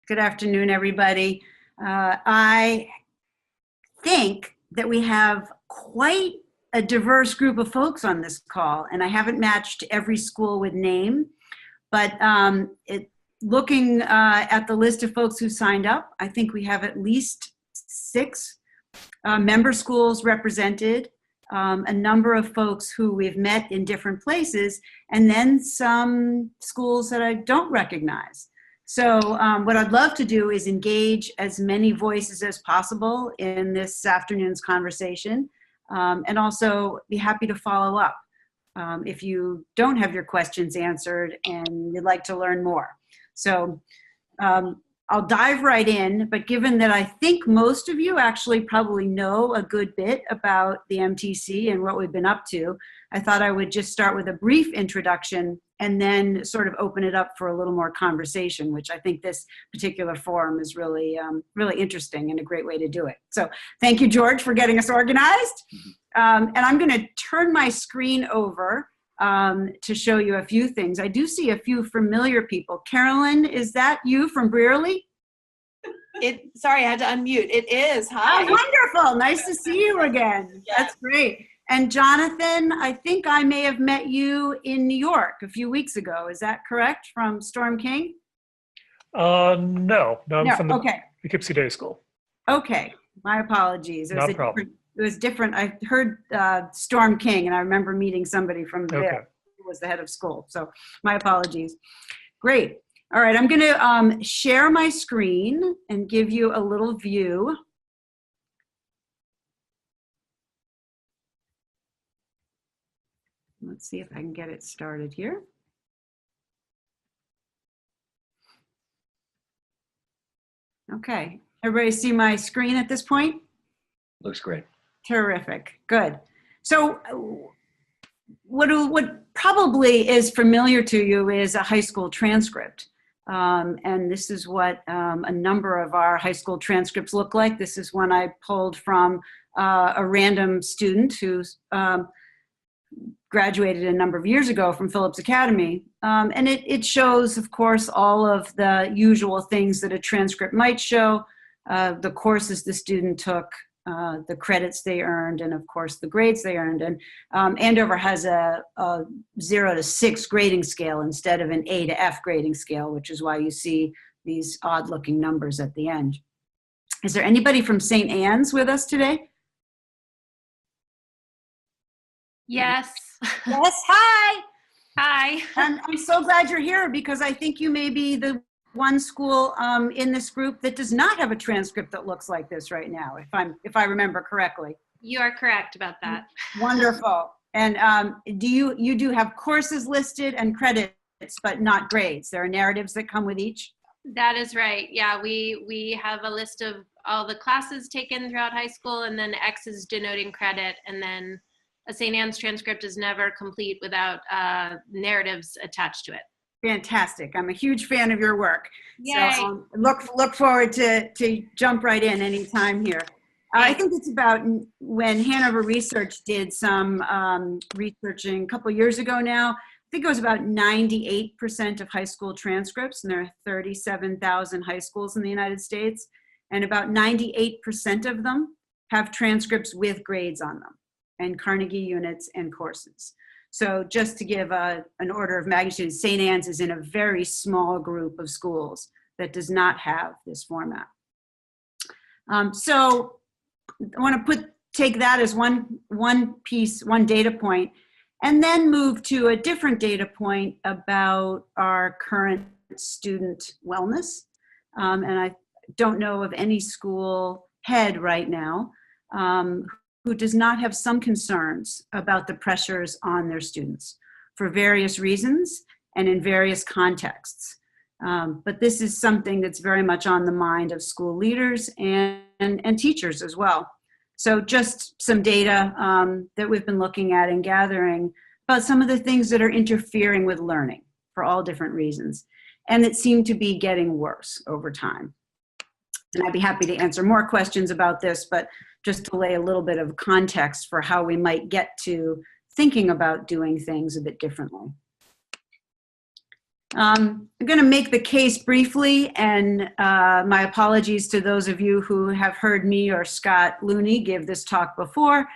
Good afternoon, everybody. I think that we have quite a diverse group of folks on this call, and I haven't matched every school with name, but looking at the list of folks who signed up, I think we have at least 6 member schools represented, a number of folks who we've met in different places, and then some schools that I don't recognize. So what I'd love to do is engage as many voices as possible in this afternoon's conversation, and also be happy to follow up if you don't have your questions answered and you'd like to learn more. So I'll dive right in, but given that I think most of you actually probably know a good bit about the MTC and what we've been up to, I thought I would just start with a brief introduction and then sort of open it up for a little more conversation, which I think this particular forum is really, really interesting and a great way to do it. So thank you, George, for getting us organized. And I'm going to turn my screen over to show you a few things. I do see a few familiar people. Carolyn, is that you from Brearley? Sorry, I had to unmute. It is. Hi. Oh, wonderful. Nice to see you again. Yes. That's great. And Jonathan, I think I may have met you in New York a few weeks ago. Is that correct? From Storm King? No, I'm from the Poughkeepsie Day School. Okay, my apologies. No problem. It was different. I heard Storm King, and I remember meeting somebody from there who was the head of school. So my apologies. Great. All right, I'm going to share my screen and give you a little view. Let's see if I can get it started here. Okay, everybody see my screen at this point? Looks great. Terrific, good. So what probably is familiar to you is a high school transcript. And this is what a number of our high school transcripts look like. This is one I pulled from a random student who's graduated a number of years ago from Phillips Academy. And it shows, of course, all of the usual things that a transcript might show, the courses the student took, the credits they earned, and of course the grades they earned. And Andover has a 0 to 6 grading scale instead of an A to F grading scale, which is why you see these odd looking numbers at the end. Is there anybody from St. Anne's with us today? Yes. Yes, hi. Hi. And I'm so glad you're here because I think you may be the one school in this group that does not have a transcript that looks like this right now, if I remember correctly. You are correct about that. Wonderful. And you do have courses listed and credits, but not grades. There are narratives that come with each? That is right. Yeah, we have a list of all the classes taken throughout high school, and then X's denoting credit, and then a St. Anne's transcript is never complete without narratives attached to it. Fantastic. I'm a huge fan of your work. Yay. So look forward to jump right in anytime here. I think it's about when Hanover Research did some researching a couple years ago now. I think it was about 98% of high school transcripts, and there are 37,000 high schools in the United States, and about 98% of them have transcripts with grades on them, and Carnegie units and courses. So just to give an order of magnitude, St. Anne's is in a very small group of schools that does not have this format. So I want to take that as one piece, one data point, and then move to a different data point about our current student wellness. And I don't know of any school head right now who does not have some concerns about the pressures on their students for various reasons and in various contexts. But this is something that's very much on the mind of school leaders and teachers as well. So just some data that we've been looking at and gathering about some of the things that are interfering with learning for all different reasons, and that seem to be getting worse over time. And I'd be happy to answer more questions about this, but just to lay a little bit of context for how we might get to thinking about doing things a bit differently. I'm going to make the case briefly, and my apologies to those of you who have heard me or Scott Looney give this talk before.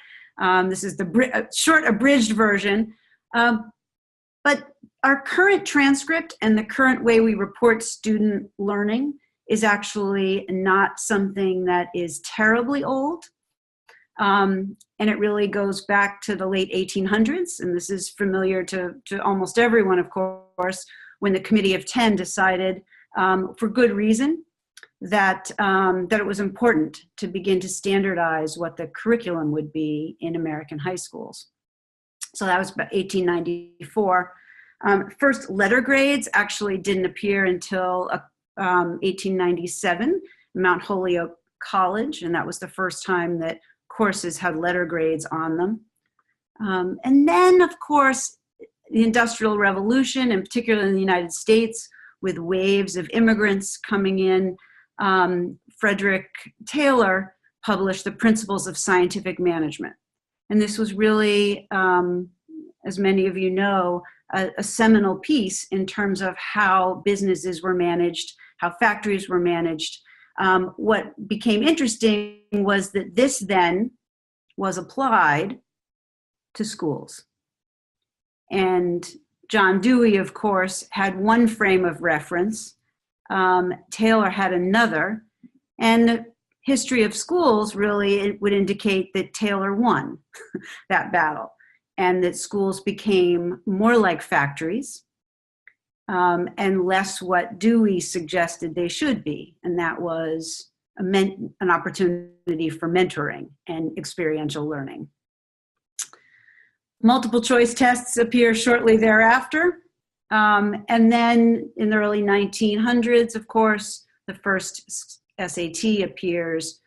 This is the short abridged version. But our current transcript and the current way we report student learning is actually not something that is terribly old. And it really goes back to the late 1800s, and this is familiar to almost everyone, of course, when the Committee of 10 decided, for good reason, that it was important to begin to standardize what the curriculum would be in American high schools. So that was about 1894. First letter grades actually didn't appear until 1897, Mount Holyoke College, and that was the first time that courses had letter grades on them. And then, of course, the Industrial Revolution, and particularly in the United States, with waves of immigrants coming in, Frederick Taylor published the Principles of Scientific Management. And this was really, as many of you know, a seminal piece in terms of how businesses were managed, how factories were managed. What became interesting was that this then was applied to schools. And John Dewey, of course, had one frame of reference. Taylor had another. And the history of schools really, it would indicate that Taylor won that battle, and that schools became more like factories and less what Dewey suggested they should be. And that was an opportunity for mentoring and experiential learning. Multiple choice tests appear shortly thereafter. And then in the early 1900s, of course, the first SAT appears,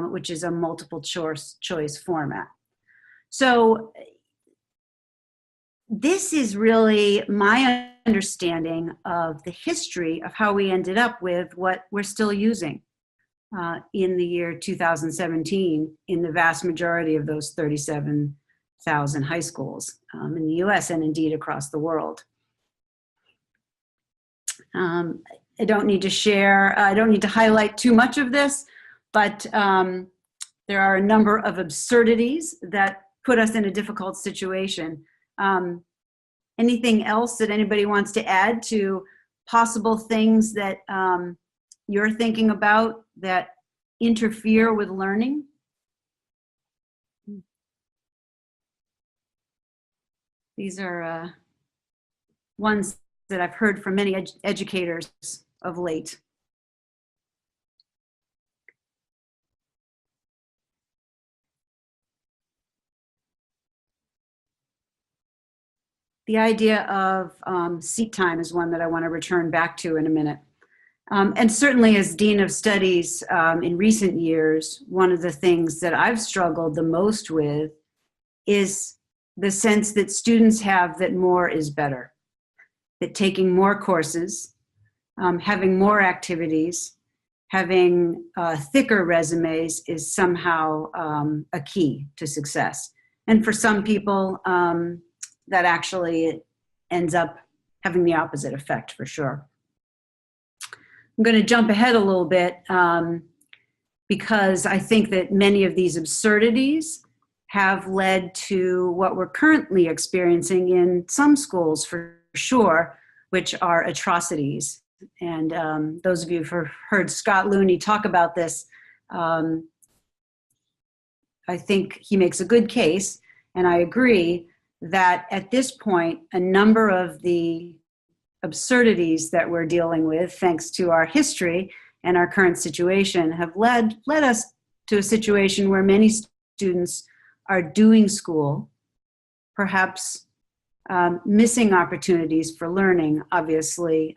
which is a multiple choice format. So this is really my understanding of the history of how we ended up with what we're still using in the year 2017 in the vast majority of those 37,000 high schools in the US and indeed across the world. I don't need to share, I don't need to highlight too much of this, but there are a number of absurdities that put us in a difficult situation. Anything else that anybody wants to add to possible things that you're thinking about that interfere with learning? These are ones that I've heard from many educators of late. The idea of seat time is one that I want to return back to in a minute. And certainly as Dean of Studies in recent years, one of the things that I've struggled the most with is the sense that students have that more is better, that taking more courses, having more activities, having thicker resumes is somehow a key to success. And for some people, that actually ends up having the opposite effect for sure. I'm going to jump ahead a little bit because I think that many of these absurdities have led to what we're currently experiencing in some schools for sure, which are atrocities. And those of you who have heard Scott Looney talk about this, I think he makes a good case, and I agree that at this point, a number of the absurdities that we're dealing with, thanks to our history and our current situation, have led us to a situation where many students are doing school, perhaps missing opportunities for learning, obviously,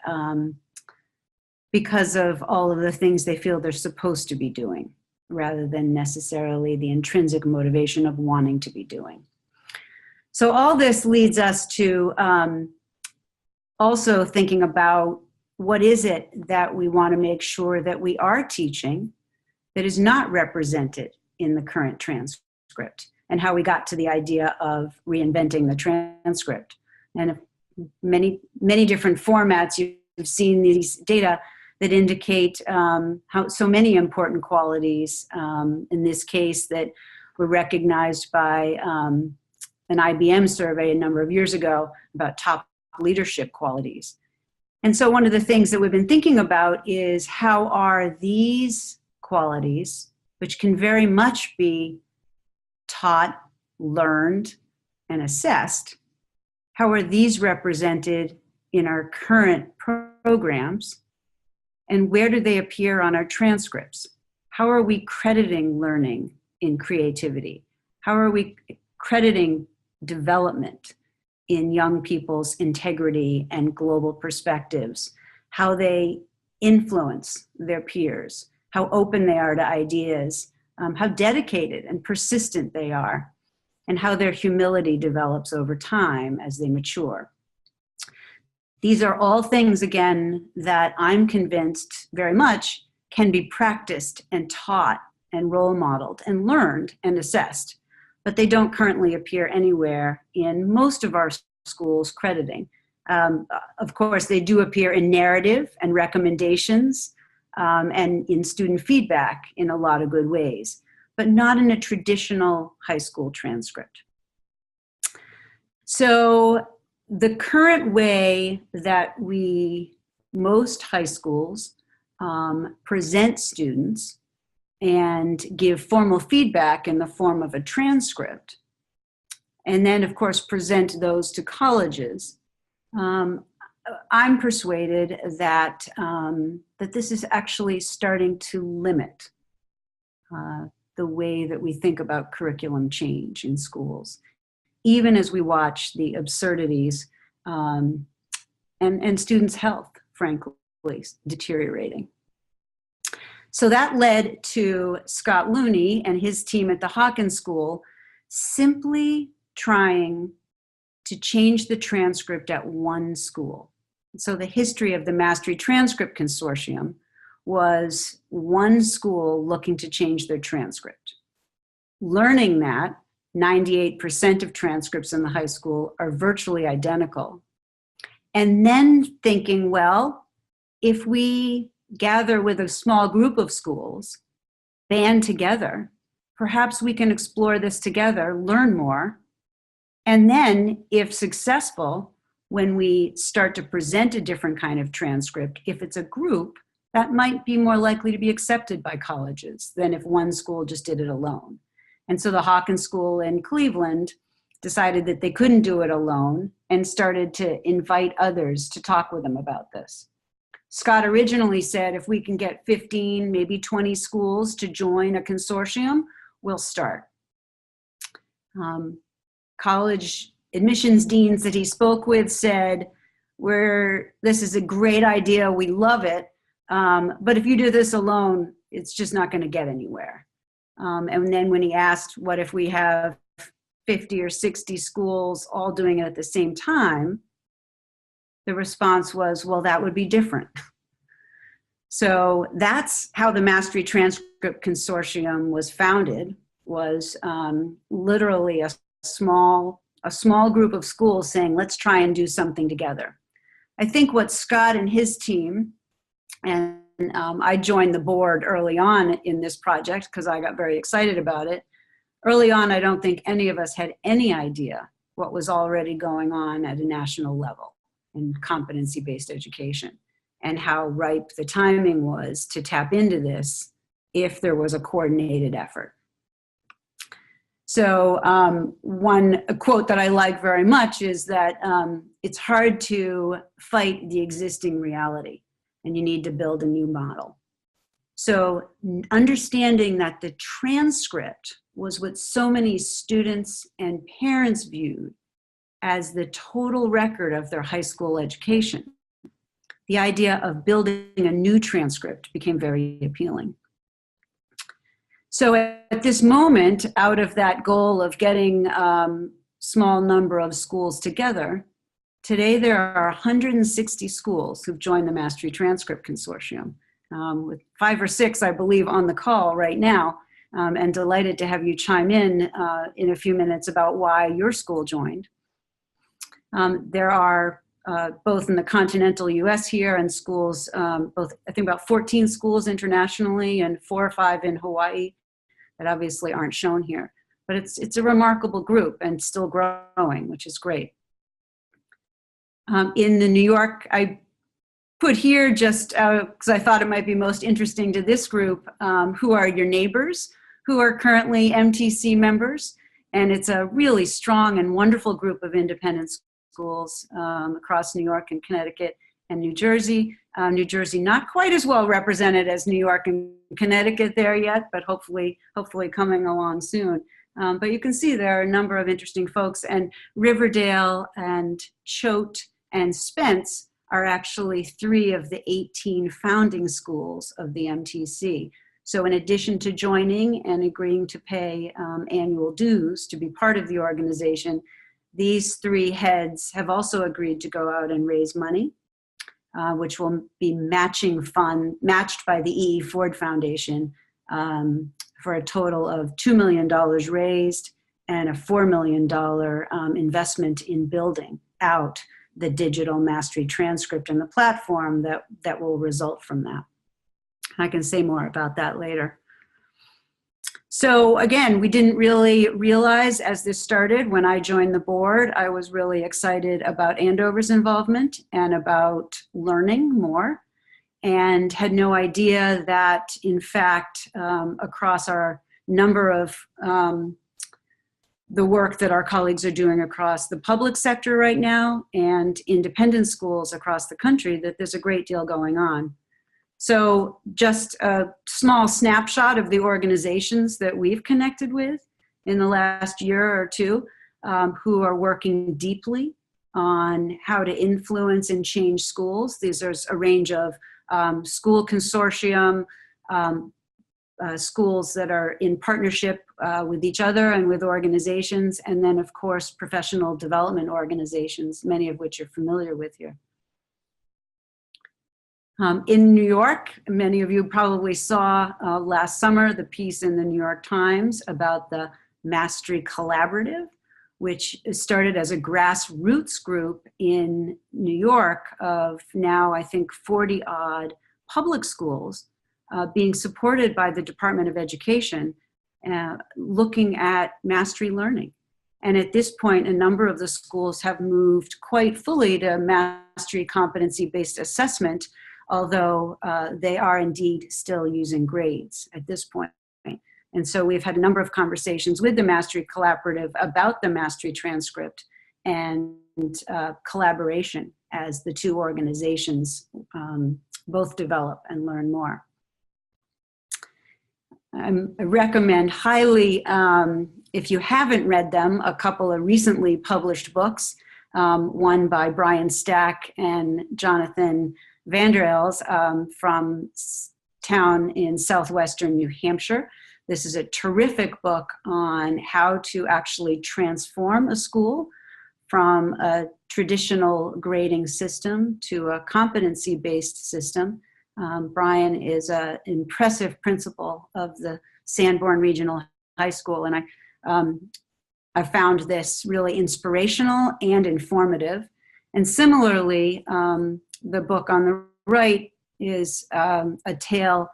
because of all of the things they feel they're supposed to be doing, rather than necessarily the intrinsic motivation of wanting to be doing. So all this leads us to also thinking about what is it that we want to make sure that we are teaching that is not represented in the current transcript, and how we got to the idea of reinventing the transcript. And many different formats. You've seen these data that indicate how so many important qualities, in this case, that were recognized by an IBM survey a number of years ago about top leadership qualities. And so one of the things that we've been thinking about is how are these qualities, which can very much be taught, learned, and assessed, how are these represented in our current programs, and where do they appear on our transcripts? How are we crediting learning in creativity? How are we crediting development in young people's integrity and global perspectives? How they influence their peers, how open they are to ideas, how dedicated and persistent they are, and how their humility develops over time as they mature. These are all things, again, that I'm convinced very much can be practiced and taught and role modeled and learned and assessed, but they don't currently appear anywhere in most of our schools' crediting. Of course, they do appear in narrative and recommendations and in student feedback in a lot of good ways, but not in a traditional high school transcript. So the current way that most high schools present students and give formal feedback in the form of a transcript, and then, of course, present those to colleges, I'm persuaded that, that this is actually starting to limit the way that we think about curriculum change in schools, even as we watch the absurdities and students' health, frankly, deteriorating. So that led to Scott Looney and his team at the Hawkins School simply trying to change the transcript at one school. So the history of the Mastery Transcript Consortium was one school looking to change their transcript. Learning that 98% of transcripts in the high school are virtually identical. And then thinking, well, if we gather with a small group of schools, band together, perhaps we can explore this together, learn more, and then, if successful, when we start to present a different kind of transcript, if it's a group, that might be more likely to be accepted by colleges than if one school just did it alone. And so the Hawkins School in Cleveland decided that they couldn't do it alone and started to invite others to talk with them about this. Scott originally said, if we can get 15, maybe 20 schools to join a consortium, we'll start. College admissions deans that he spoke with said, this is a great idea, we love it, but if you do this alone, it's just not going to get anywhere. And then when he asked, what if we have 50 or 60 schools all doing it at the same time, the response was, well, that would be different. So that's how the Mastery Transcript Consortium was founded, was literally a small group of schools saying, let's try and do something together. I think what Scott and his team, and I joined the board early on in this project because I got very excited about it. Early on, I don't think any of us had any idea what was already going on at a national level in competency-based education and how ripe the timing was to tap into this if there was a coordinated effort. So a quote that I like very much is that it's hard to fight the existing reality and you need to build a new model. So understanding that the transcript was what so many students and parents viewed as the total record of their high school education, the idea of building a new transcript became very appealing. So at this moment, out of that goal of getting small number of schools together, today there are 160 schools who've joined the Mastery Transcript Consortium, with 5 or 6, I believe, on the call right now, and delighted to have you chime in a few minutes about why your school joined. There are both in the continental US here and schools, both, I think about 14 schools internationally and 4 or 5 in Hawaii that obviously aren't shown here. But it's a remarkable group and still growing, which is great. In the New York, I put here just because I thought it might be most interesting to this group, who are your neighbors who are currently MTC members. And it's a really strong and wonderful group of independent schools across New York and Connecticut and New Jersey. New Jersey not quite as well represented as New York and Connecticut there yet, but hopefully coming along soon. But you can see there are a number of interesting folks, and Riverdale and Choate and Spence are actually 3 of the 18 founding schools of the MTC. So in addition to joining and agreeing to pay annual dues to be part of the organization, these 3 heads have also agreed to go out and raise money, which will be matched by the E.E. Ford Foundation, for a total of $2 million raised and a $4 million investment in building out the digital mastery transcript and the platform that will result from that. I can say more about that later. So again, we didn't really realize as this started, when I joined the board, I was really excited about Andover's involvement and about learning more, and had no idea that, in fact, across our number of the work that our colleagues are doing across the public sector right now and independent schools across the country, that there's a great deal going on. So just a small snapshot of the organizations that we've connected with in the last year or two, who are working deeply on how to influence and change schools. These are a range of school consortium, schools that are in partnership with each other and with organizations, and then of course professional development organizations, many of which you're familiar with here. In New York, many of you probably saw last summer the piece in the New York Times about the Mastery Collaborative, which started as a grassroots group in New York of now, I think, 40 odd public schools being supported by the Department of Education, looking at mastery learning. And at this point, a number of the schools have moved quite fully to mastery competency-based assessment, although they are indeed still using grades at this point. And so we've had a number of conversations with the Mastery Collaborative about the Mastery Transcript and collaboration as the 2 organizations both develop and learn more. I recommend highly, if you haven't read them, a couple of recently published books, one by Brian Stack and Jonathan Vanderels from town in southwestern New Hampshire. This is a terrific book on how to actually transform a school from a traditional grading system to a competency-based system. Brian is an impressive principal of the Sanborn Regional High School, and I found this really inspirational and informative. And similarly, the book on the right is a tale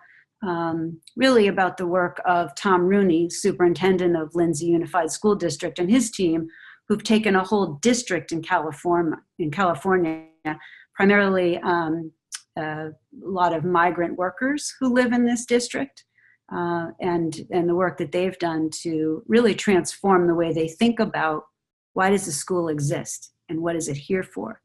really about the work of Tom Rooney, superintendent of Lindsay Unified School District, and his team, who've taken a whole district in California, primarily a lot of migrant workers who live in this district, and the work that they've done to really transform the way they think about why does the school exist and what is it here for.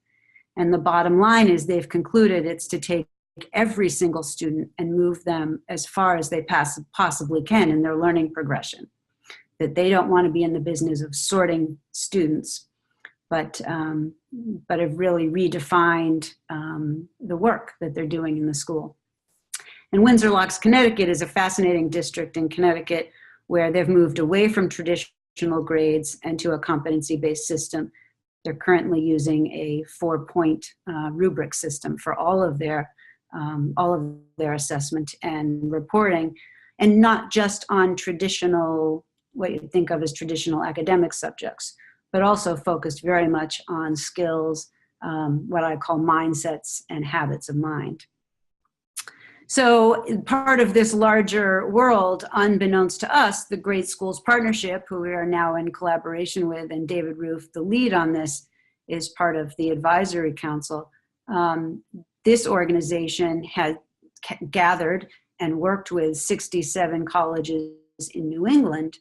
And the bottom line is they've concluded it's to take every single student and move them as far as they possibly can in their learning progression. That they don't want to be in the business of sorting students, but have really redefined the work that they're doing in the school. And Windsor Locks, Connecticut is a fascinating district in Connecticut where they've moved away from traditional grades and to a competency-based system. They're currently using a 4-point rubric system for all of their assessment and reporting, and not just on traditional, what you think of as traditional academic subjects, but also focused very much on skills what I call mindsets and habits of mind. So part of this larger world, unbeknownst to us, the Great Schools Partnership, who we are now in collaboration with, and David Roof, the lead on this, is part of the advisory council. This organization had gathered and worked with 67 colleges in New England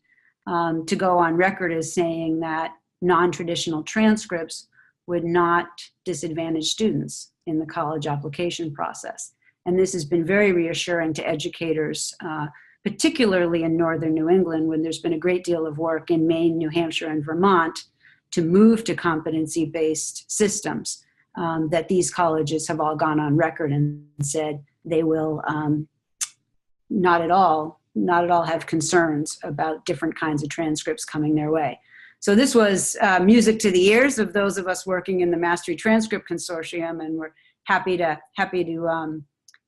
to go on record as saying that non-traditional transcripts would not disadvantage students in the college application process. And this has been very reassuring to educators, particularly in northern New England, when there's been a great deal of work in Maine, New Hampshire, and Vermont to move to competency-based systems, that these colleges have all gone on record and said they will not at all have concerns about different kinds of transcripts coming their way. So this was music to the ears of those of us working in the Mastery Transcript Consortium, and we're happy to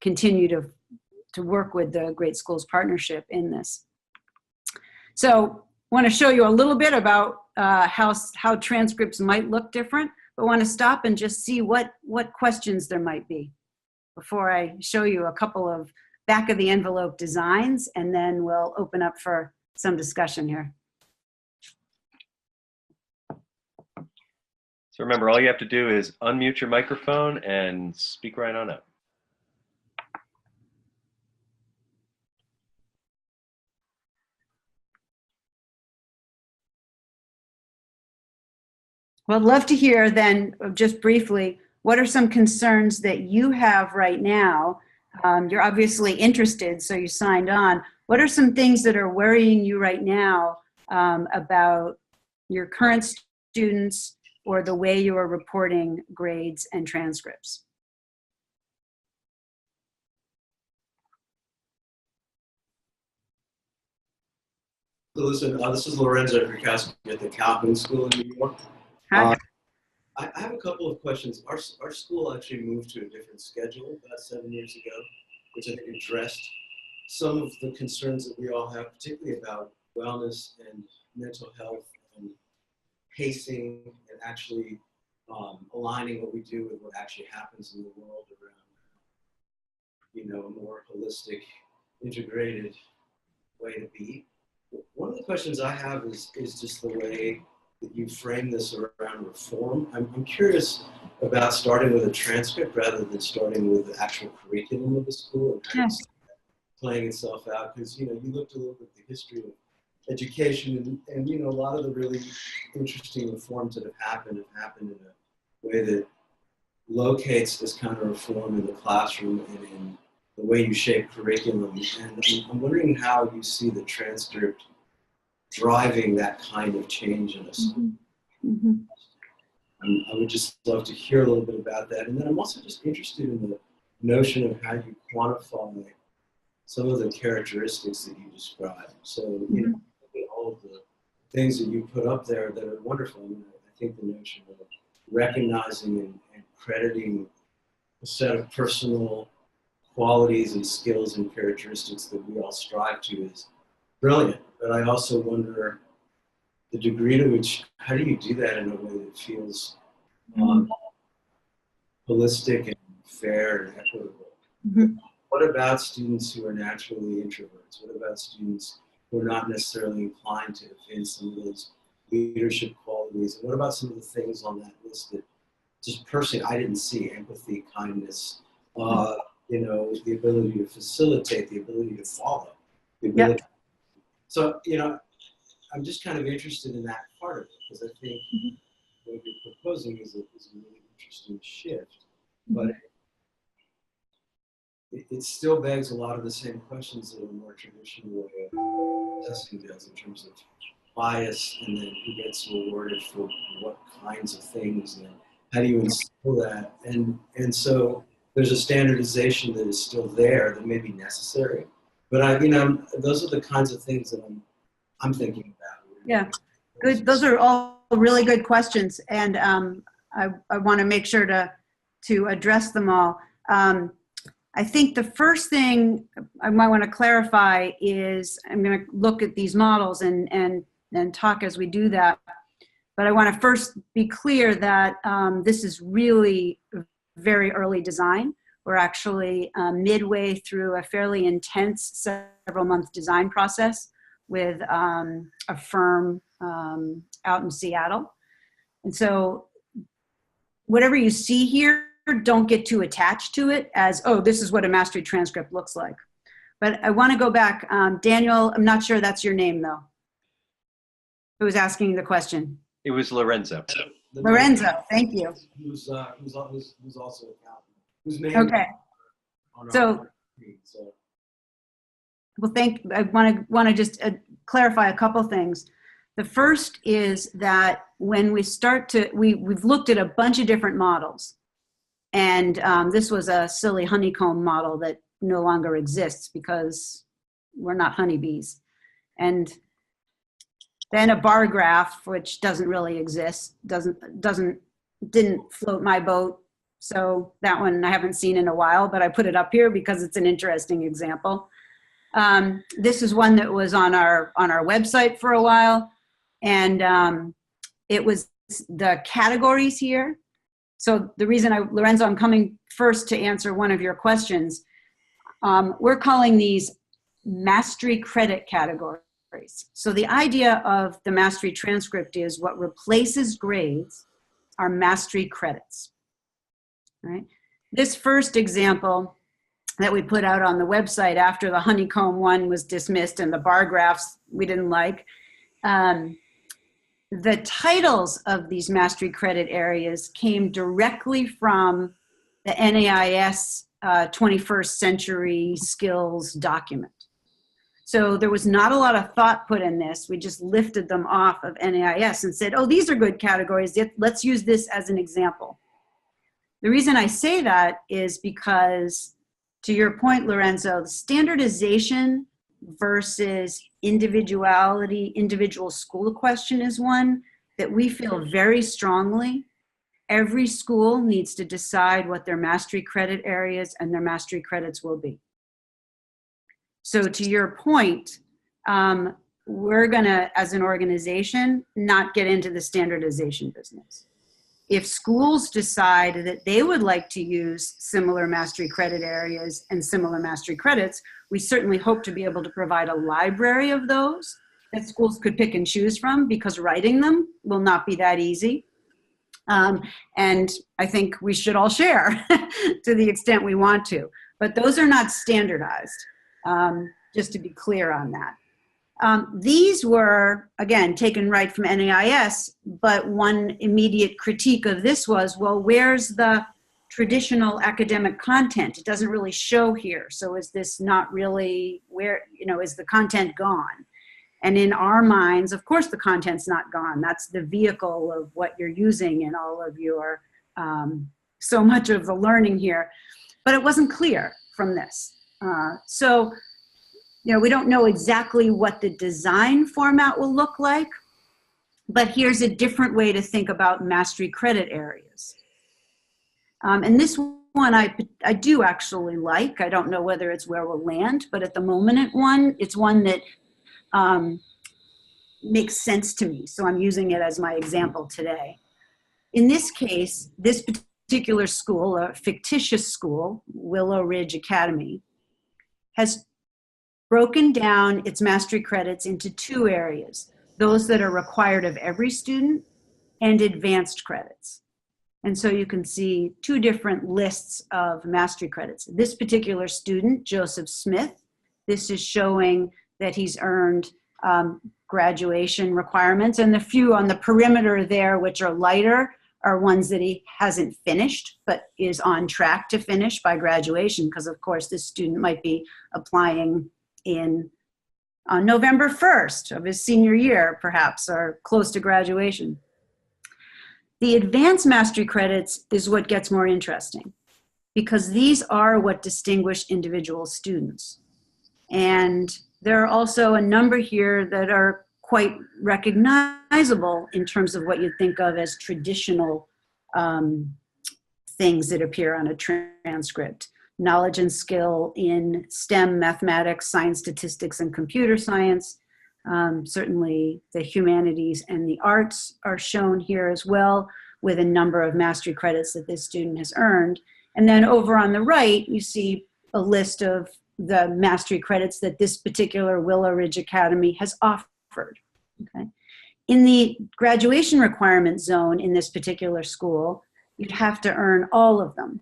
continue to work with the Great Schools Partnership in this. So I want to show you a little bit about how transcripts might look different, but want to stop and just see what questions there might be before I show you a couple of back of the envelope designs, and then we'll open up for some discussion here. So remember, all you have to do is unmute your microphone and speak right on up. Well, I'd love to hear then, just briefly, what are some concerns that you have right now? You're obviously interested, so you signed on. What are some things that are worrying you right now about your current students or the way you are reporting grades and transcripts? So listen, this is Lorenzo Krakowski at the Calvin School in New York. Hi. I have a couple of questions. Our school actually moved to a different schedule about 7 years ago, which I think addressed some of the concerns that we all have, particularly about wellness and mental health and pacing and actually aligning what we do with what actually happens in the world around, you know, a more holistic, integrated way to be. One of the questions I have is just the way that you frame this around reform. I'm curious about starting with a transcript rather than starting with the actual curriculum of the school and how it's playing itself out. Because, you know, you looked a little bit at the history of education and, you know, a lot of the really interesting reforms that have happened in a way that locates this kind of reform in the classroom and in the way you shape curriculum. And I'm wondering how you see the transcript driving that kind of change in us. Mm-hmm. I would just love to hear a little bit about that. And then I'm also just interested in the notion of how you quantify some of the characteristics that you described. So, you know, all of the things that you put up there that are wonderful. I mean, I think the notion of recognizing and crediting a set of personal qualities and skills and characteristics that we all strive to is brilliant. But I also wonder the degree to which, how do you do that in a way that feels holistic and fair and equitable? Mm-hmm. What about students who are naturally introverts? What about students who are not necessarily inclined to evince some of those leadership qualities? And what about some of the things on that list that just personally I didn't see? Empathy, kindness, you know, the ability to facilitate, the ability to follow, the ability. Yep. So, you know, I'm just kind of interested in that part of it because I think what you're proposing is a really interesting shift, but it still begs a lot of the same questions that a more traditional way of testing does in terms of bias and then who gets rewarded for what kinds of things and how do you instill that? And so there's a standardization that is still there that may be necessary. But those are the kinds of things that I'm thinking about. Yeah, good. Those are all really good questions, and I want to make sure to address them all. I think the first thing I might want to clarify is I'm going to look at these models and talk as we do that. But I want to first be clear that this is really very early design. We're actually midway through a fairly intense several-month design process with a firm out in Seattle. And so whatever you see here, don't get too attached to it as, oh, this is what a mastery transcript looks like. But I want to go back. Daniel, I'm not sure that's your name, though. Who was asking the question? It was Lorenzo. Lorenzo, thank you. Who's also a captain. Who's named Okay. on our So, screen, so. well, I want to just clarify a couple things. The first is that when we start to, we've looked at a bunch of different models. And this was a silly honeycomb model that no longer exists because we're not honeybees. And then a bar graph, which doesn't really exist, didn't float my boat. So that one I haven't seen in a while, but I put it up here because it's an interesting example. This is one that was on our website for a while. And it was the categories here. So the reason Lorenzo, I'm coming first to answer one of your questions. We're calling these mastery credit categories. So the idea of the mastery transcript is what replaces grades are mastery credits, right? This first example that we put out on the website after the honeycomb one was dismissed and the bar graphs we didn't like, the titles of these mastery credit areas came directly from the NAIS 21st Century Skills document. So there was not a lot of thought put in this. We just lifted them off of NAIS and said, oh, these are good categories. Let's use this as an example. The reason I say that is because, to your point, Lorenzo, standardization versus individuality, individual school question is one that we feel very strongly. Every school needs to decide what their mastery credit areas and their mastery credits will be. So to your point, we're gonna, as an organization, not get into the standardization business. If schools decide that they would like to use similar mastery credit areas and similar mastery credits, we certainly hope to be able to provide a library of those that schools could pick and choose from, because writing them will not be that easy. And I think we should all share to the extent we want to. But those are not standardized, just to be clear on that. These were, again, taken right from NAIS, but one immediate critique of this was, well, where's the traditional academic content? It doesn't really show here. So is this not really where, is the content gone? And in our minds, of course, the content's not gone. That's the vehicle of what you're using in all of your, so much of the learning here. But it wasn't clear from this. So we don't know exactly what the design format will look like, but here's a different way to think about mastery credit areas. And this one I do actually like. I don't know whether it's where we'll land, but at the moment it's one that makes sense to me. So I'm using it as my example today. In this case, this particular school, a fictitious school, Willow Ridge Academy, has broken down its mastery credits into two areas, those that are required of every student and advanced credits. And so you can see two different lists of mastery credits. This particular student, Joseph Smith, this is showing that he's earned graduation requirements, and the few on the perimeter there, which are lighter, are ones that he hasn't finished, but is on track to finish by graduation, because of course this student might be applying on November 1st of his senior year, perhaps, or close to graduation. The advanced mastery credits is what gets more interesting, because these are what distinguish individual students. And there are also a number here that are quite recognizable in terms of what you'd think of as traditional things that appear on a transcript. Knowledge and skill in STEM, mathematics, science, statistics, and computer science, Certainly the humanities and the arts are shown here as well, with a number of mastery credits that this student has earned. And then over on the right, you see a list of the mastery credits that this particular Willow Ridge Academy has offered. Okay. In the graduation requirement zone in this particular school, you'd have to earn all of them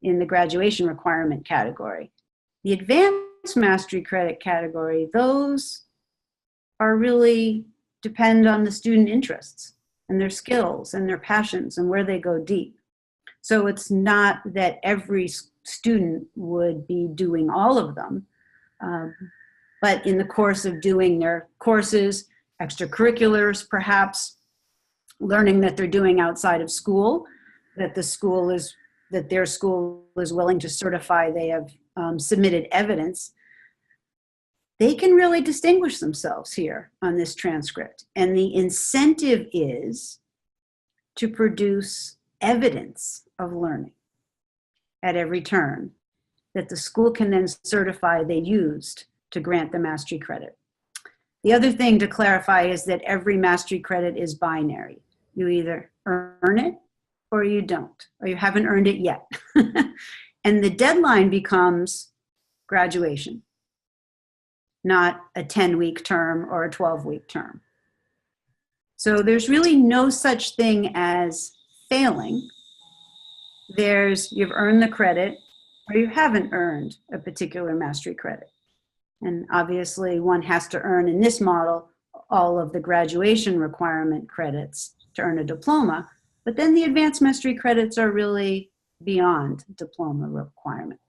in the graduation requirement category. The advanced mastery credit category, those are really depend on the student interests and their skills and their passions and where they go deep. So it's not that every student would be doing all of them, but in the course of doing their courses, extracurriculars, perhaps learning that they're doing outside of school, that their school is willing to certify they have submitted evidence, they can really distinguish themselves here on this transcript. And the incentive is to produce evidence of learning at every turn that the school can then certify they used to grant the mastery credit. The other thing to clarify is that every mastery credit is binary. You either earn it or you don't, or you haven't earned it yet. And the deadline becomes graduation, not a 10-week term or a 12-week term. So there's really no such thing as failing. You've earned the credit or you haven't earned a particular mastery credit. And obviously one has to earn in this model all of the graduation requirement credits to earn a diploma, but then the advanced mastery credits are really beyond diploma requirement.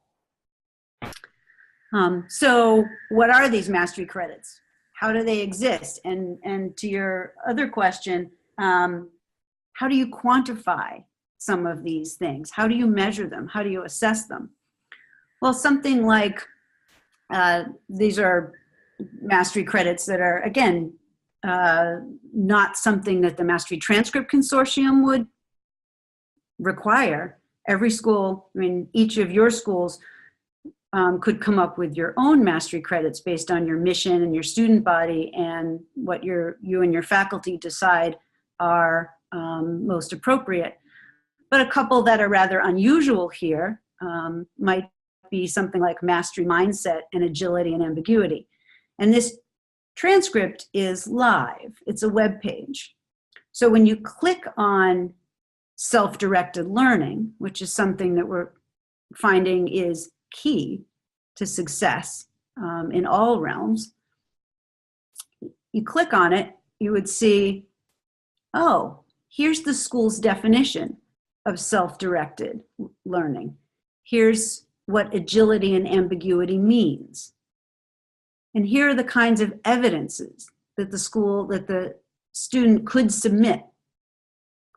So what are these mastery credits? How do they exist? And to your other question, how do you quantify some of these things? How do you measure them? How do you assess them? Well, something like these are mastery credits that are, again, not something that the Mastery Transcript Consortium would require. Every school, I mean, each of your schools could come up with your own mastery credits based on your mission and your student body and what you and your faculty decide are most appropriate. But a couple that are rather unusual here might be something like mastery mindset and agility and ambiguity. And this transcript is live. It's a web page. So when you click on self-directed learning, which is something that we're finding is key to success in all realms, you click on it, you would see, oh, here's the school's definition of self-directed learning. Here's what agility and ambiguity means. And here are the kinds of evidences that the student could submit.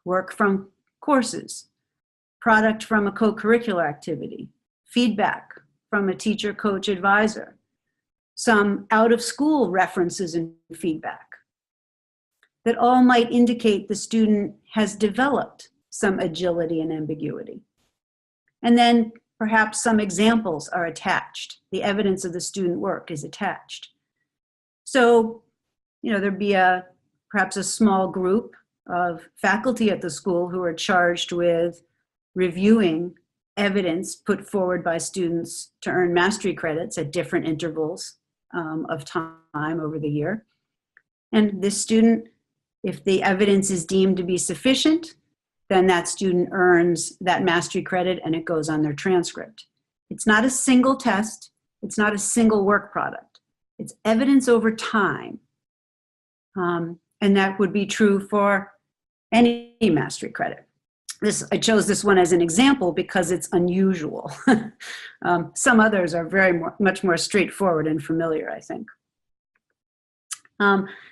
Work from courses, product from a co-curricular activity, feedback from a teacher, coach, advisor, some out-of-school references and feedback that all might indicate the student has developed some agility and ambiguity. And then perhaps some examples are attached. The evidence of the student work is attached. So, there'd be perhaps a small group of faculty at the school who are charged with reviewing evidence put forward by students to earn mastery credits at different intervals of time over the year. And this student, if the evidence is deemed to be sufficient, then that student earns that mastery credit and it goes on their transcript. It's not a single test. It's not a single work product. It's evidence over time. And that would be true for any mastery credit. I chose this one as an example because it's unusual. Some others are much more straightforward and familiar, I think.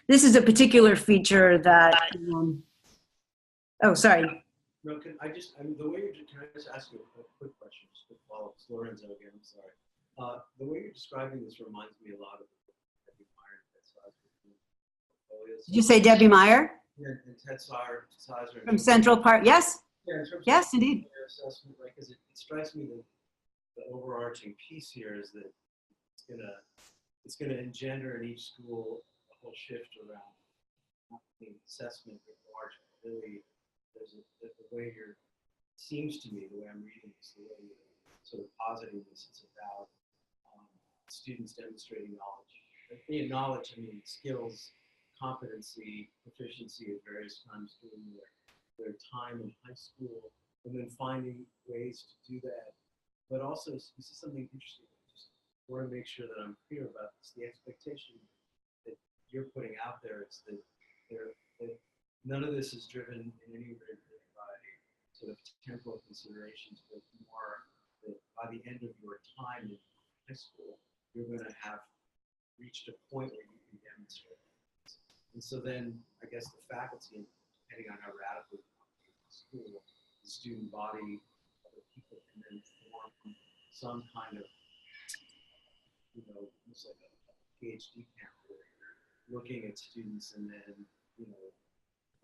This is a particular feature that, oh, sorry. No, can I just ask you a quick question, just a follow-up. It's Lorenzo again, I'm sorry. The way you're describing this reminds me a lot of Debbie Meyer and Ted Sizer. Did you say Debbie Meyer? Yeah, and Ted Sizer. From Central Park, yes? Yeah, in terms yes, of indeed. assessment, right? Because it strikes me that the overarching piece here is that it's going to it's going to engender in each school a whole shift around not the assessment at large, but really the way seems to me, the way I'm reading this, the way you're sort of positing this, it's about students demonstrating knowledge. And knowledge, I mean skills, competency, proficiency at various times during their time in high school, and then finding ways to do that. But also, this is something interesting. I just want to make sure that I'm clear about this. The expectation that you're putting out there is that none of this is driven in any way by sort of temporal considerations, but more that by the end of your time in high school, you're going to have reached a point where you can demonstrate this. And so then, I guess the faculty, depending on how radically the school, the student body, other people can then form some kind of, almost like a PhD camp where you're looking at students and then,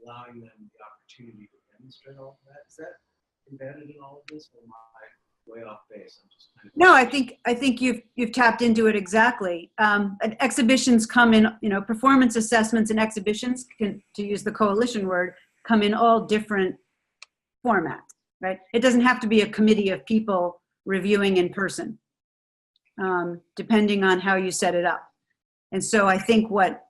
allowing them the opportunity to demonstrate all of that. Is that embedded in all of this, or am I way off base? I'm just kind of. No, I think you've tapped into it exactly. Exhibitions come in, performance assessments and exhibitions, to use the coalition word, come in all different formats, right? It doesn't have to be a committee of people reviewing in person, depending on how you set it up. And so I think what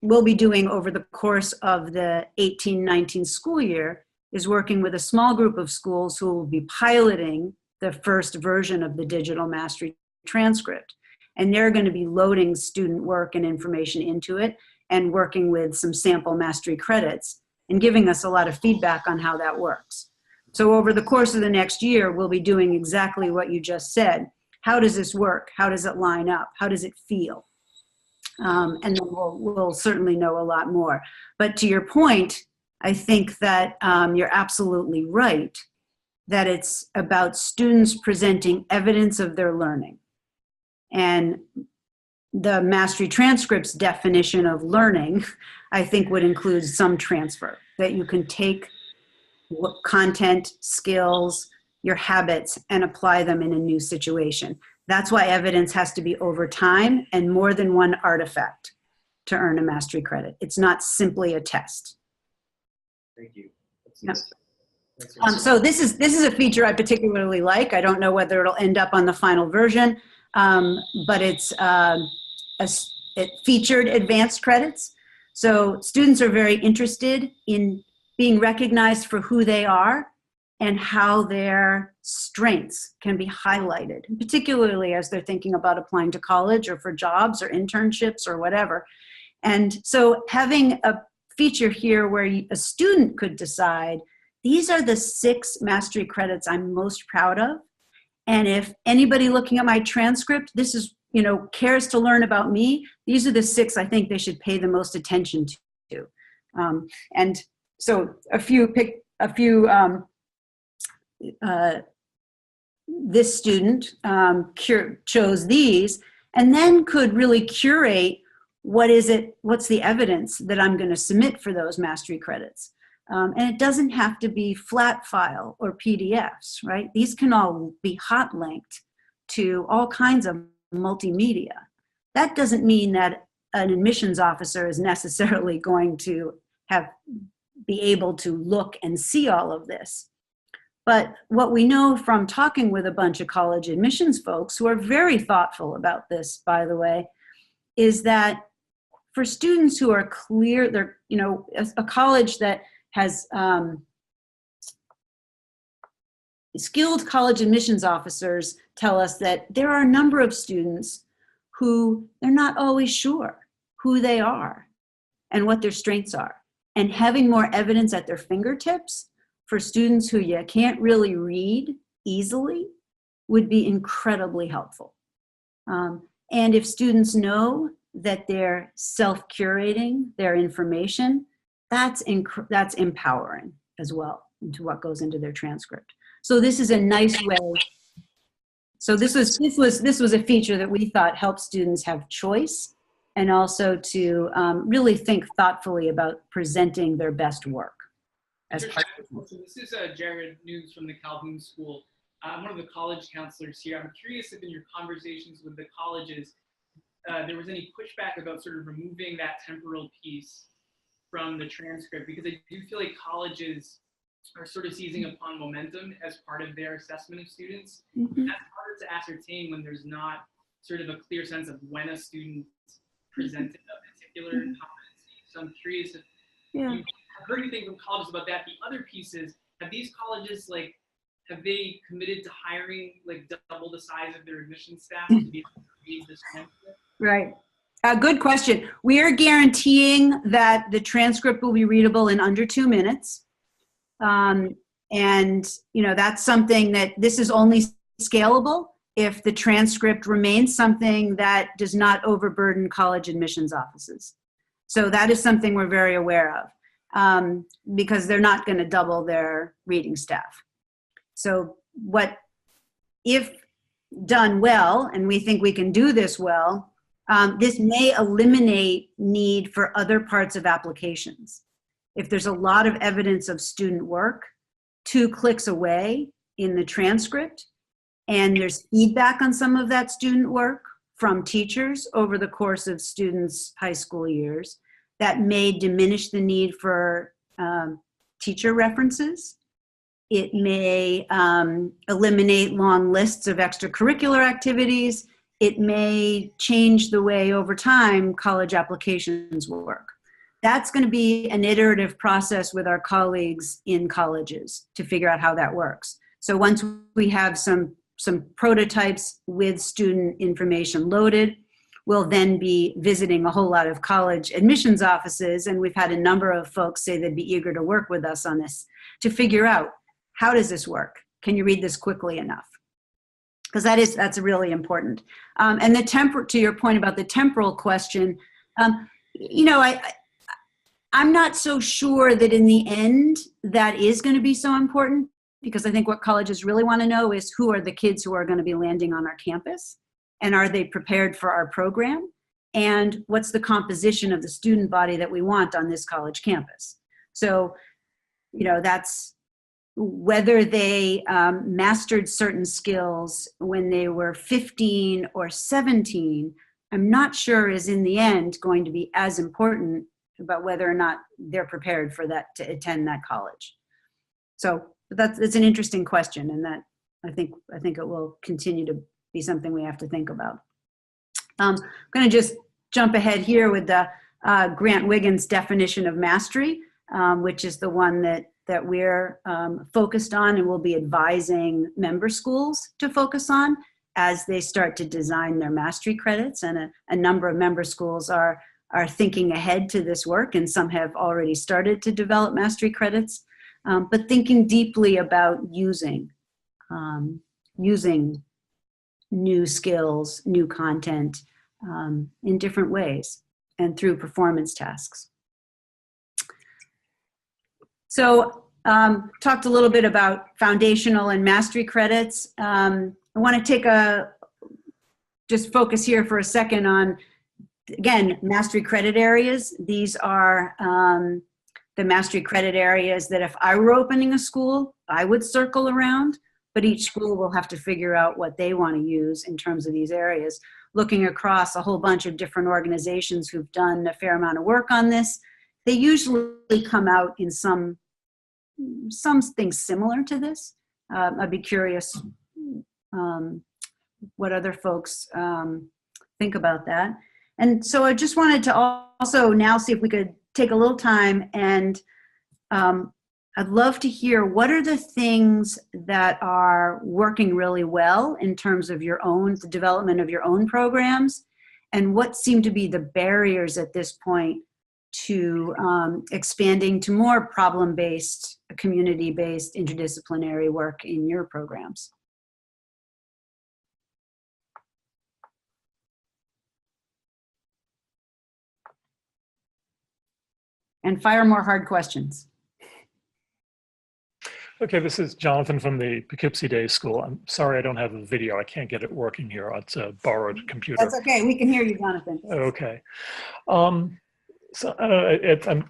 we'll be doing over the course of the 18-19 school year is working with a small group of schools who will be piloting the first version of the digital mastery transcript. And they're going to be loading student work and information into it and working with some sample mastery credits and giving us a lot of feedback on how that works. So over the course of the next year, we'll be doing exactly what you just said. How does this work? How does it line up? How does it feel? And then we'll certainly know a lot more. But to your point, I think that you're absolutely right, that it's about students presenting evidence of their learning. And the Mastery Transcripts definition of learning, I think, would include some transfer, that you can take content, skills, your habits, and apply them in a new situation. That's why evidence has to be over time and more than one artifact to earn a mastery credit. It's not simply a test. Thank you. So this is a feature I particularly like. I don't know whether it'll end up on the final version, but it featured advanced credits. So students are very interested in being recognized for who they are and how their strengths can be highlighted, particularly as they're thinking about applying to college or for jobs or internships or whatever. And so having a feature here where a student could decide, these are the 6 mastery credits I'm most proud of. And if anybody looking at my transcript, this is, cares to learn about me, these are the 6 I think they should pay the most attention to. And so this student chose these and then could really curate what's the evidence that I'm going to submit for those mastery credits. And it doesn't have to be flat file or PDFs, right? These can all be hot linked to all kinds of multimedia. That doesn't mean that an admissions officer is necessarily going to be able to look and see all of this. But what we know from talking with a bunch of college admissions folks who are very thoughtful about this, by the way, is that for students who are clear, they're, a college that has skilled college admissions officers tell us that there are a number of students who they're not always sure who they are and what their strengths are. And having more evidence at their fingertips for students who you can't really read easily would be incredibly helpful. And if students know that they're self-curating their information, that's empowering as well into what goes into their transcript. So this is a nice way. So this was a feature that we thought helped students have choice and also to really think thoughtfully about presenting their best work. So this is Jared News from the Calhoun School. I'm one of the college counselors here. I'm curious if in your conversations with the colleges, there was any pushback about sort of removing that temporal piece from the transcript, because I do feel like colleges are sort of seizing upon momentum as part of their assessment of students. Mhm. That's harder to ascertain when there's not sort of a clear sense of when a student presented a particular competency. So I'm curious if Yeah. you've heard anything from colleges about that. The other piece is, have these colleges, like, have they committed to hiring like double the size of their admission staff to be able to read this transcript? Right. Good question. We are guaranteeing that the transcript will be readable in under 2 minutes. And, you know, that's something that this is only scalable if the transcript remains something that does not overburden college admissions offices. So that is something we're very aware of, because they're not going to double their reading staff. So what, if done well, and we think we can do this well, this may eliminate need for other parts of applications. If there's a lot of evidence of student work 2 clicks away in the transcript, and there's feedback on some of that student work from teachers over the course of students' high school years, that may diminish the need for teacher references. It may eliminate long lists of extracurricular activities. It may change the way over time college applications work. That's going to be an iterative process with our colleagues in colleges to figure out how that works. So once we have some prototypes with student information loaded, we'll then be visiting a whole lot of college admissions offices, and we've had a number of folks say they'd be eager to work with us on this to figure out, how does this work? Can you read this quickly enough? Because that's really important. And to your point about the temporal question, you know, I'm not so sure that in the end that is going to be so important, because I think what colleges really want to know is, who are the kids who are going to be landing on our campus, and are they prepared for our program, and what's the composition of the student body that we want on this college campus. So, you know, that's whether they mastered certain skills when they were 15 or 17, I'm not sure is in the end going to be as important about whether or not they're prepared for that, to attend that college. So it's an interesting question, and that I think it will continue to be something we have to think about. I'm going to just jump ahead here with the Grant Wiggins definition of mastery, which is the one that we're focused on and will be advising member schools to focus on as they start to design their mastery credits. And a number of member schools are thinking ahead to this work, and some have already started to develop mastery credits, but thinking deeply about using new skills, new content in different ways and through performance tasks. So talked a little bit about foundational and mastery credits. I want to just focus here for a second on, again, mastery credit areas. These are the mastery credit areas that if I were opening a school, I would circle around, but each school will have to figure out what they want to use in terms of these areas. Looking across a whole bunch of different organizations who've done a fair amount of work on this, they usually come out in some things similar to this. I'd be curious what other folks think about that. And so I just wanted to also now see if we could take a little time, and I'd love to hear, what are the things that are working really well in terms of the development of your own programs, and what seem to be the barriers at this point to expanding to more problem-based, community-based, interdisciplinary work in your programs. And fire more hard questions. Okay, this is Jonathan from the Poughkeepsie Day School. I'm sorry I don't have a video. I can't get it working here. It's a borrowed computer. That's okay. We can hear you, Jonathan. Okay. So I don't know,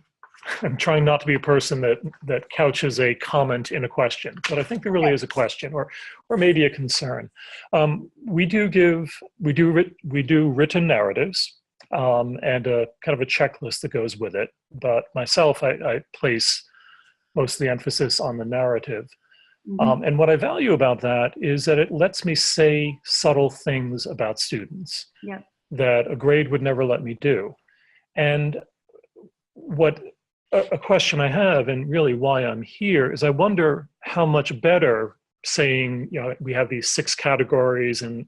I'm trying not to be a person that couches a comment in a question, but I think there really is a question, or maybe a concern. We do written narratives and a kind of a checklist that goes with it. But myself, I place most of the emphasis on the narrative. And what I value about that is that it lets me say subtle things about students that a grade would never let me do. And what a question I have, and really why I'm here, is I wonder how much better saying, we have these 6 categories and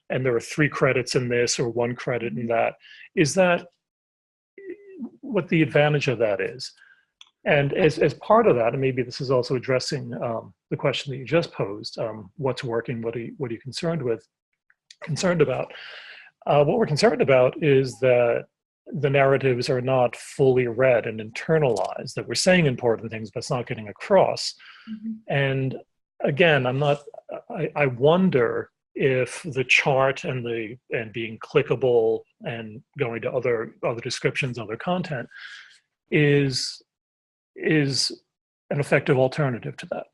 there are 3 credits in this or 1 credit in that. Is that what the advantage of that is? And as part of that, and maybe this is also addressing the question that you just posed, what's working, what are you concerned about? What we're concerned about is that the narratives are not fully read and internalized, that we're saying important things, but it's not getting across. And again, I wonder if the chart and being clickable and going to other descriptions, other content is an effective alternative to that.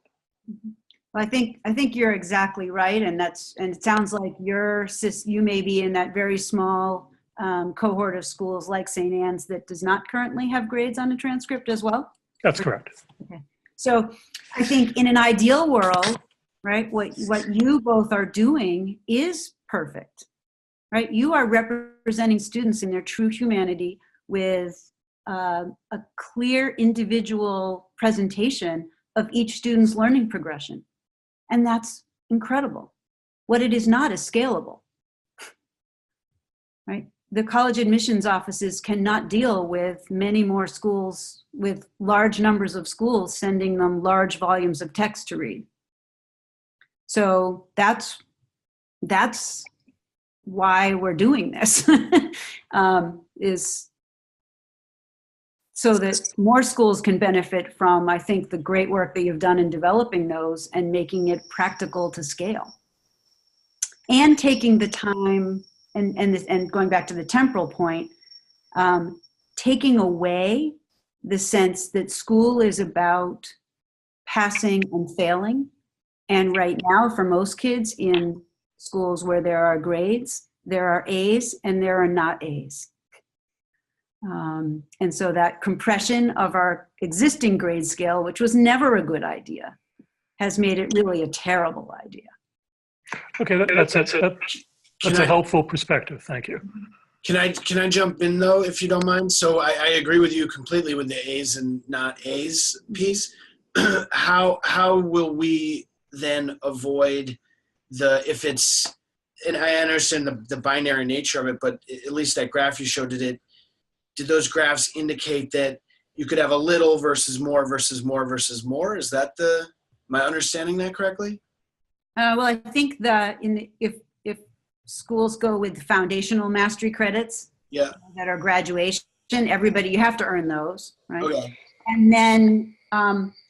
Well, I think you're exactly right, and it sounds like you may be in that very small cohort of schools like St. Anne's that does not currently have grades on a transcript as well. That's correct. Okay. So I think in an ideal world, right, what you both are doing is perfect, right? You are representing students in their true humanity with a clear individual presentation of each student's learning progression. And that's incredible. What it is not is scalable, right? The college admissions offices cannot deal with many more schools, with large numbers of schools sending them large volumes of text to read. So that's why we're doing this, is so that more schools can benefit from, I think, the great work that you've done in developing those and making it practical to scale. And taking the time, and going back to the temporal point, taking away the sense that school is about passing and failing. And right now, for most kids in schools where there are grades, there are A's and there are not A's. And so that compression of our existing grade scale, which was never a good idea, has made it really a terrible idea. Okay, that's a helpful perspective. Thank you. Can I jump in though, if you don't mind? So I agree with you completely with the A's and not A's piece. How will we then avoid if it's, and I understand the binary nature of it, but at least that graph you showed, did those graphs indicate that you could have a little versus more versus more versus more? Is that am I understanding that correctly? Well, I think that if schools go with foundational mastery credits that are graduation, everybody, you have to earn those, right? Okay. And then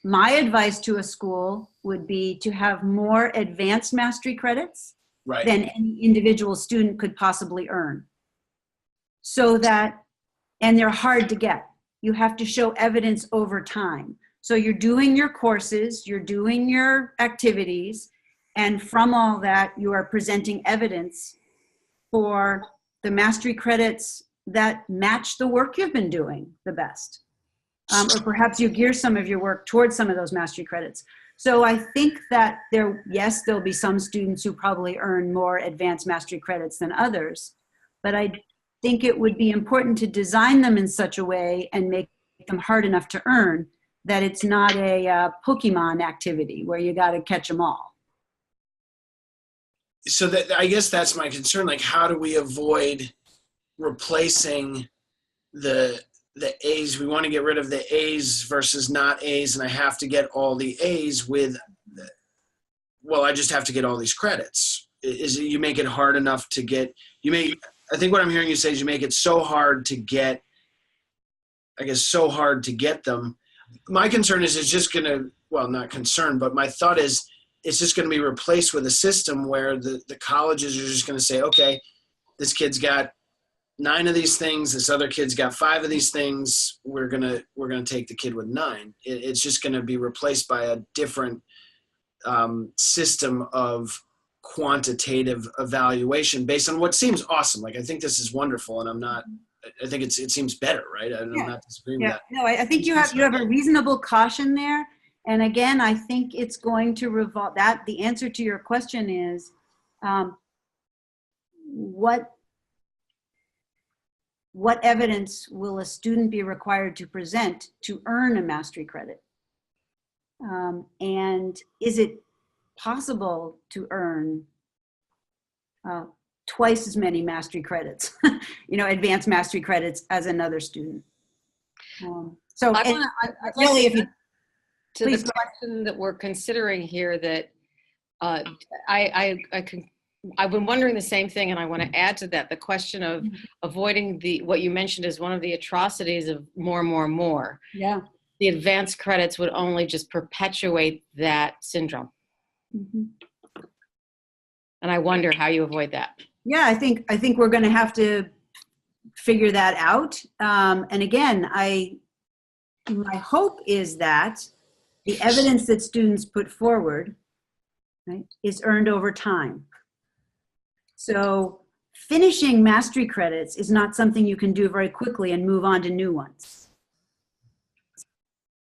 my advice to a school would be to have more advanced mastery credits than any individual student could possibly earn. So that, and they're hard to get. You have to show evidence over time. So you're doing your courses, you're doing your activities, and from all that, you are presenting evidence for the mastery credits that match the work you've been doing the best. Or perhaps you gear some of your work towards some of those mastery credits. So I think that there'll be some students who probably earn more advanced mastery credits than others, but I think it would be important to design them in such a way and make them hard enough to earn that it's not a Pokemon activity where you got to catch them all. So that, I guess that's my concern. Like, how do we avoid replacing the A's? We want to get rid of the A's versus not A's, and I have to get all the A's with, well, I just have to get all these credits. You make it hard enough to get, I think what I'm hearing you say is you make it so hard to get, so hard to get them. My concern is it's just going to, well, not concern, but my thought is it's just going to be replaced with a system where the colleges are just going to say, okay, this kid's got 9 of these things. This other kid's got 5 of these things. We're gonna take the kid with 9. It's just gonna be replaced by a different system of quantitative evaluation based on what seems awesome. Like, I think this is wonderful, and I think it seems better, right? I'm not disagreeing with that. No, I think you have a reasonable caution there. And again, I think it's going to revolve that. The answer to your question is, what evidence will a student be required to present to earn a mastery credit? And is it possible to earn twice as many mastery credits, advanced mastery credits as another student? Really, if you to please the question that we're considering here, that I've been wondering the same thing, and I want to add to that the question of avoiding what you mentioned as one of the atrocities of more and more and more. Yeah. The advanced credits would only just perpetuate that syndrome. Mm-hmm. And I wonder how you avoid that. Yeah, I think we're going to have to figure that out. And again, my hope is that the evidence that students put forward, right, is earned over time. So finishing mastery credits is not something you can do very quickly and move on to new ones.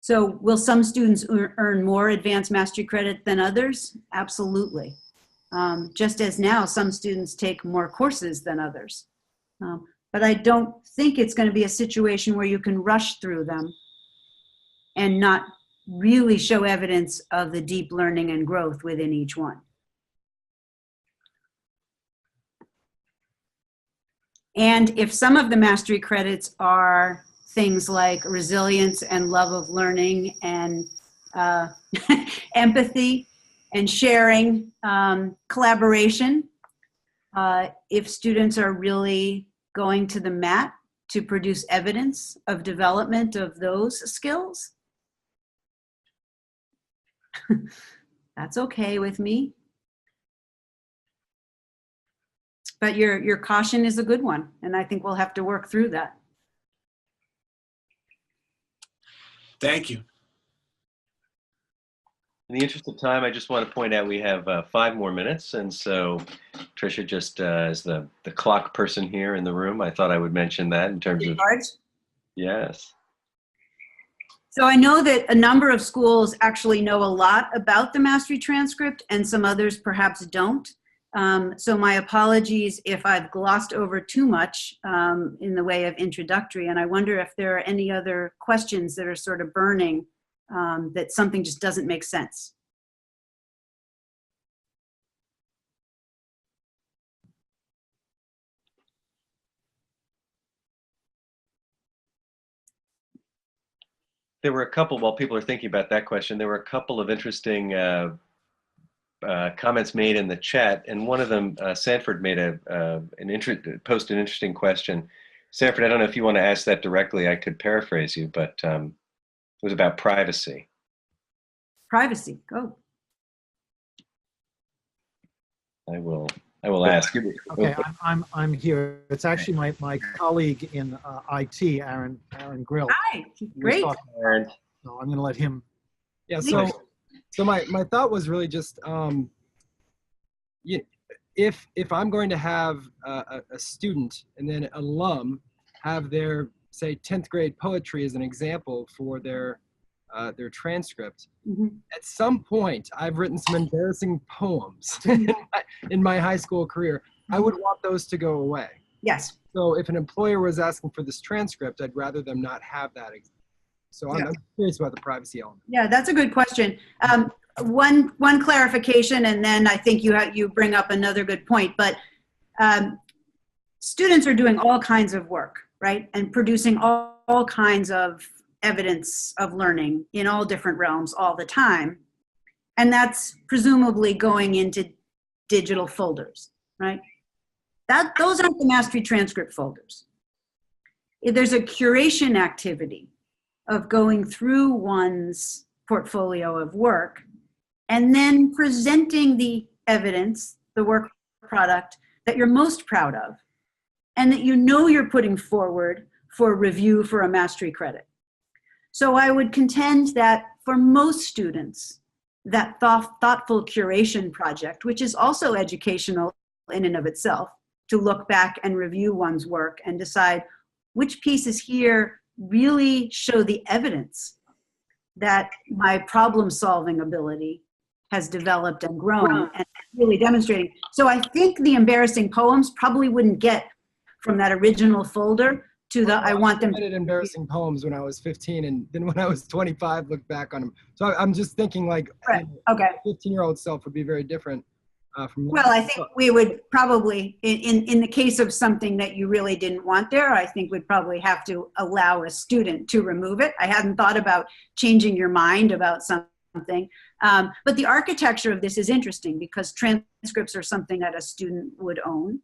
So will some students earn more advanced mastery credit than others? Absolutely. Just as now some students take more courses than others. But I don't think it's going to be a situation where you can rush through them and not really show evidence of the deep learning and growth within each one. And if some of the mastery credits are things like resilience and love of learning and empathy and sharing, collaboration, if students are really going to the mat to produce evidence of development of those skills, that's okay with me. But your caution is a good one, and I think we'll have to work through that. Thank you. In the interest of time, I just want to point out we have 5 more minutes, and so Tricia, just as the clock person here in the room, I thought I would mention that in terms of yes. So I know that a number of schools actually know a lot about the Mastery Transcript, and some others perhaps don't. So my apologies if I've glossed over too much in the way of introductory, and I wonder if there are any other questions that are sort of burning, that something just doesn't make sense. There were a couple, while people are thinking about that question, there were a couple of interesting comments made in the chat, and one of them, Sanford made posted an interesting question. Sanford, I don't know if you want to ask that directly. I could paraphrase you, but it was about privacy. Privacy, go. I will ask. Okay, I'm here. It's actually my colleague in IT, Aaron Grill. Hi, great. So I'm going to let him. Yeah. So my thought was really just if I'm going to have a student and then an alum have their, say, 10th grade poetry as an example for their transcript. Mm-hmm. At some point, I've written some embarrassing poems in my high school career. I would want those to go away. Yes. So if an employer was asking for this transcript, I'd rather them not have that. So I'm curious about the privacy element. Yeah, that's a good question. One clarification, and then I think you bring up another good point. But students are doing all kinds of work, right, and producing all kinds of evidence of learning in all different realms all the time, and that's presumably going into digital folders, right? Those aren't the Mastery Transcript folders. There's a curation activity of going through one's portfolio of work and then presenting the evidence, the work product that you're most proud of, and that you know you're putting forward for review for a mastery credit. So I would contend that for most students, that thoughtful curation project, which is also educational in and of itself, to look back and review one's work and decide which pieces here really show the evidence that my problem-solving ability has developed and grown and really demonstrating. So I think the embarrassing poems probably wouldn't get from that original folder to the I want them. I did embarrassing poems when I was 15, and then when I was 25, looked back on them. So I'm just thinking like, Right. Okay. 15-year-old self would be very different from. Well, I think we would probably, in the case of something that you really didn't want there, I think we'd probably have to allow a student to remove it. I hadn't thought about changing your mind about something. But the architecture of this is interesting because transcripts are something that a student would own,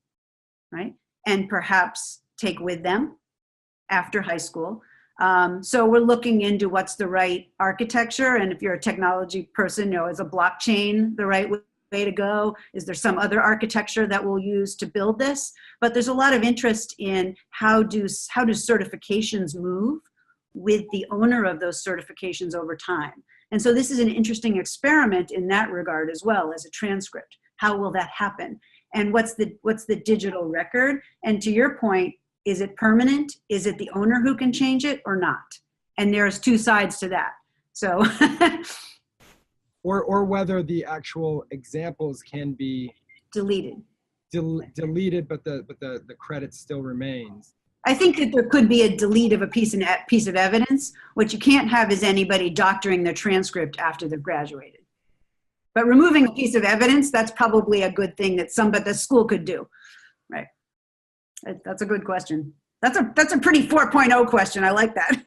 right? And perhaps take with them after high school. So we're looking into what's the right architecture. And if you're a technology person, you know, is a blockchain the right way to go? Is there some other architecture that we'll use to build this? But there's a lot of interest in how do certifications move with the owner of those certifications over time. And so this is an interesting experiment in that regard as well as a transcript. How will that happen? And what's the digital record? And to your point, is it permanent? Is it the owner who can change it or not? And there's two sides to that. So, or whether the actual examples can be deleted. Deleted, but the credit still remains. I think that there could be a delete of a piece of evidence. What you can't have is anybody doctoring their transcript after they've graduated. But removing a piece of evidence, that's probably a good thing that the school could do, right? That's a good question. That's a pretty 4.0 question. I like that.